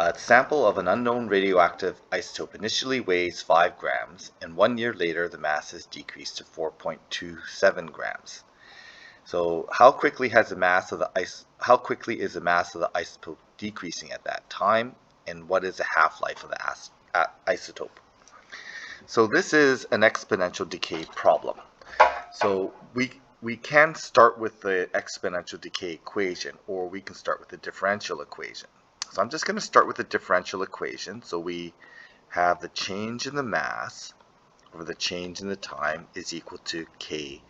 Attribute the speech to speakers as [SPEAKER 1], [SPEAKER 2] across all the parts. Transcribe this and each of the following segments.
[SPEAKER 1] A sample of an unknown radioactive isotope initially weighs 5 grams, and 1 year later the mass is decreased to 4.27 grams. So how quickly is the mass of the isotope decreasing at that time, and what is the half-life of the isotope? So this is an exponential decay problem. So we can start with the exponential decay equation, or we can start with the differential equation. So I'm just going to start with the differential equation. So we have the change in the mass over the change in the time is equal to K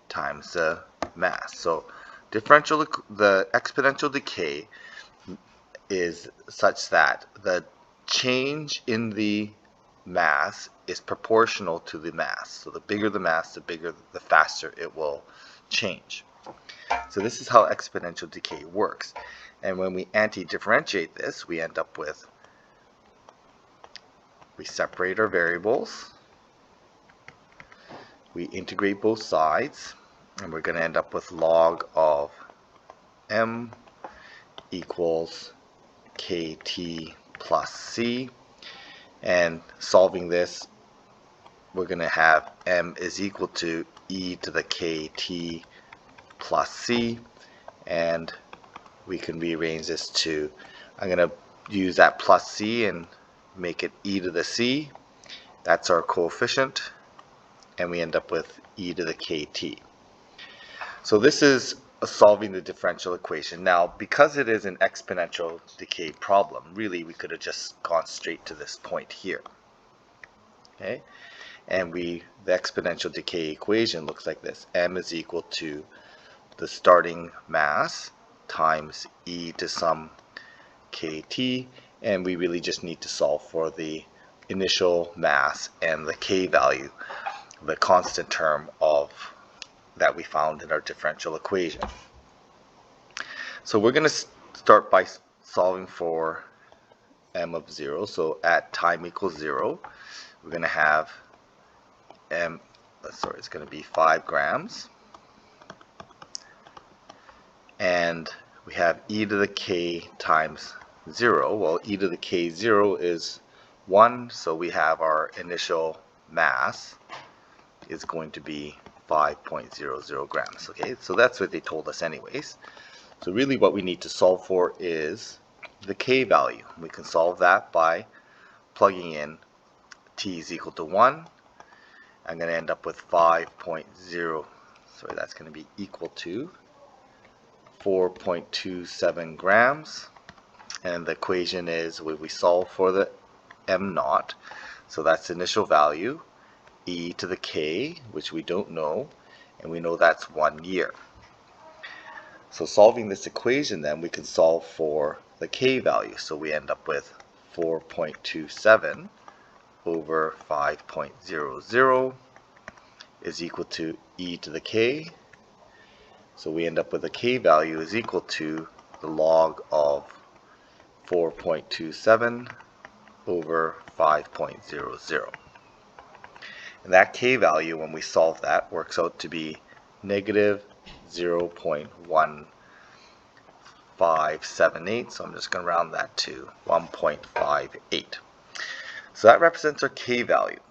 [SPEAKER 1] times the mass. So the exponential decay is such that the change in the mass is proportional to the mass. So the bigger the mass, the faster it will change. So this is how exponential decay works. And when we anti-differentiate this, we end up with, we separate our variables, we integrate both sides, and we're going to end up with log of m equals kt plus c. And solving this, we're going to have m is equal to e to the kt plus c, and we can rearrange this to, I'm going to use that plus c and make it e to the c. That's our coefficient, and we end up with e to the kt. So this is solving the differential equation. Now, because it is an exponential decay problem, really we could have just gone straight to this point here. Okay, and the exponential decay equation looks like this: m is equal to the starting mass times e to some kt, and we really just need to solve for the initial mass and the k value, the constant term of that we found in our differential equation. So we're going to start by solving for m of 0. So at time equals 0, we're going to have it's going to be 5 grams. And we have e to the k times 0. Well, e to the k 0 is 1, so we have our initial mass is going to be 5.00 grams. Okay, so that's what they told us anyways. So really what we need to solve for is the k value. We can solve that by plugging in t is equal to 1. I'm going to end up with 5.0, sorry, that's going to be equal to 4.27 grams, and the equation is we solve for the m naught, so that's the initial value, e to the k, which we don't know, and we know that's 1 year. So solving this equation, then we can solve for the k value, so we end up with 4.27 over 5.00 is equal to e to the k. So we end up with a k value is equal to the log of 4.27 over 5.00. And that k value, when we solve that, works out to be negative 0.1578. So I'm just going to round that to 1.58. So that represents our k value.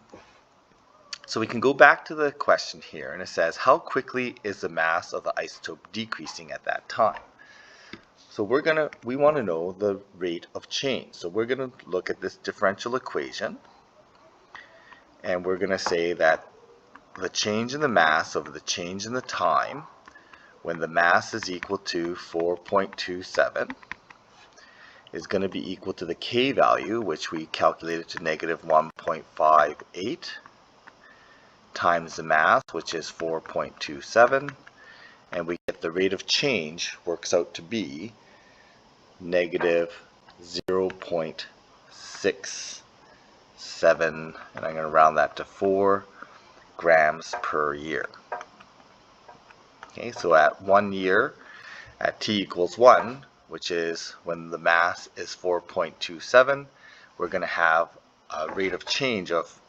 [SPEAKER 1] So we can go back to the question here, and it says, how quickly is the mass of the isotope decreasing at that time? So we want to know the rate of change. So we're going to look at this differential equation, and we're going to say that the change in the mass over the change in the time, when the mass is equal to 4.27, is going to be equal to the k value, which we calculated to negative 1.58, times the mass, which is 4.27, and we get the rate of change works out to be negative 0.67, and I'm going to round that to 4 grams per year. Okay, so at 1 year, at t equals 1, which is when the mass is 4.27, we're going to have a rate of change of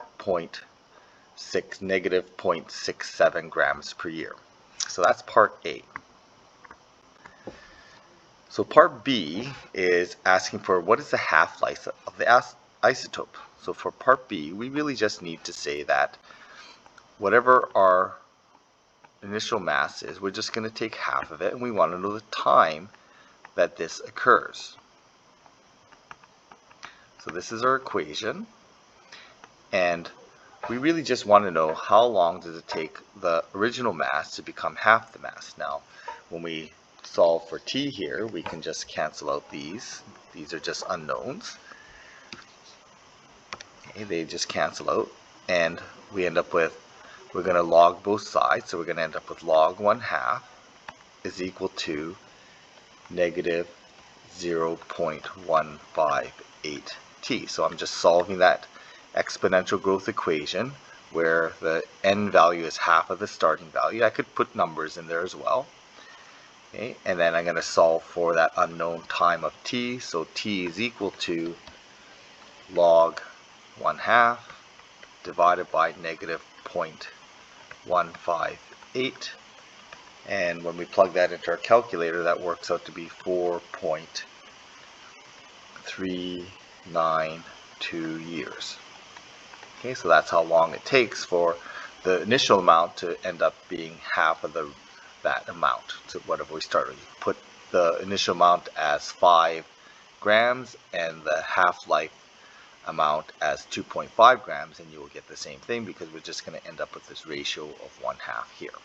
[SPEAKER 1] negative 0.67 grams per year. So that's part A. So part B is asking for what is the half-life of the isotope. So for part B, we really just need to say that whatever our initial mass is, we're just going to take half of it, and we want to know the time that this occurs. So this is our equation, and we really just want to know how long does it take the original mass to become half the mass. Now, when we solve for t here, we can just cancel out these. These are just unknowns. Okay, they just cancel out, and we end up with, we're going to log both sides, so we're going to end up with log 1/2 is equal to negative 0.158 t. So I'm just solving that exponential growth equation where the n value is half of the starting value. I could put numbers in there as well. Okay, and then I'm going to solve for that unknown time of t. So t is equal to log 1/2 divided by negative 0.158. And when we plug that into our calculator, that works out to be 4.392 years. Okay, so that's how long it takes for the initial amount to end up being half of that amount. So whatever we started, you put the initial amount as 5 grams and the half-life amount as 2.5 grams, and you will get the same thing because we're just going to end up with this ratio of 1/2 here.